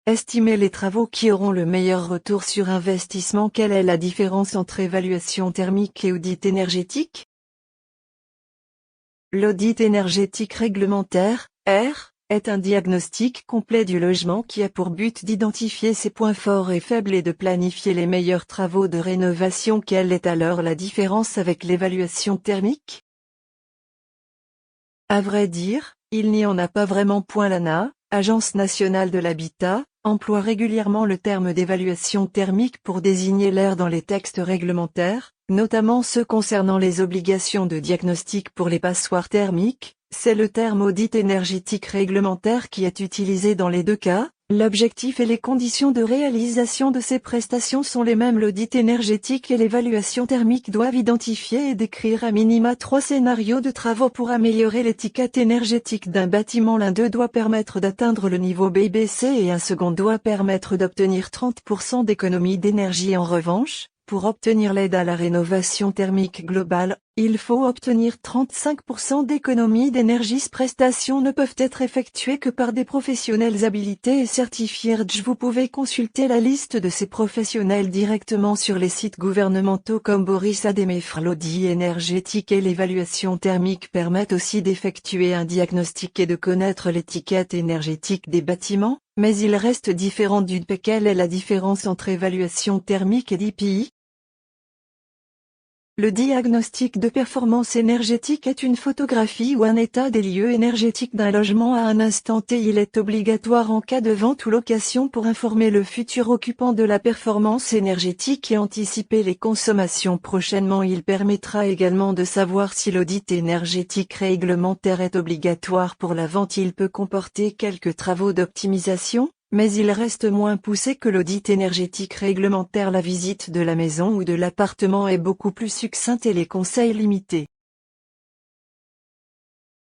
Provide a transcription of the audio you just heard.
Estimer les travaux qui auront le meilleur retour sur investissement. Quelle est la différence entre évaluation thermique et audit énergétique? L'audit énergétique réglementaire, R, est un diagnostic complet du logement qui a pour but d'identifier ses points forts et faibles et de planifier les meilleurs travaux de rénovation. Quelle est alors la différence avec l'évaluation thermique? À vrai dire, il n'y en a pas vraiment. L'ANA, Agence nationale de l'habitat, emploie régulièrement le terme d'évaluation thermique pour désigner l'air dans les textes réglementaires, notamment ceux concernant les obligations de diagnostic pour les passoires thermiques. C'est le terme audit énergétique réglementaire qui est utilisé dans les deux cas. L'objectif et les conditions de réalisation de ces prestations sont les mêmes. L'audit énergétique et l'évaluation thermique doivent identifier et décrire à minima 3 scénarios de travaux pour améliorer l'étiquette énergétique d'un bâtiment. L'un d'eux doit permettre d'atteindre le niveau BBC et un second doit permettre d'obtenir 30% d'économie d'énergie. En revanche, pour obtenir l'aide à la rénovation thermique globale, il faut obtenir 35% d'économie d'énergie. Ces prestations ne peuvent être effectuées que par des professionnels habilités et certifiés. Vous pouvez consulter la liste de ces professionnels directement sur les sites gouvernementaux comme Boris Ademefr. L'audit énergétique et l'évaluation thermique permettent aussi d'effectuer un diagnostic et de connaître l'étiquette énergétique des bâtiments, mais il reste différent d'une. Quelle est la différence entre évaluation thermique et DPI? Le diagnostic de performance énergétique est une photographie ou un état des lieux énergétiques d'un logement à un instant T. Il est obligatoire en cas de vente ou location pour informer le futur occupant de la performance énergétique et anticiper les consommations prochainement. Il permettra également de savoir si l'audit énergétique réglementaire est obligatoire pour la vente. Il peut comporter quelques travaux d'optimisation, mais il reste moins poussé que l'audit énergétique réglementaire. La visite de la maison ou de l'appartement est beaucoup plus succincte et les conseils limités.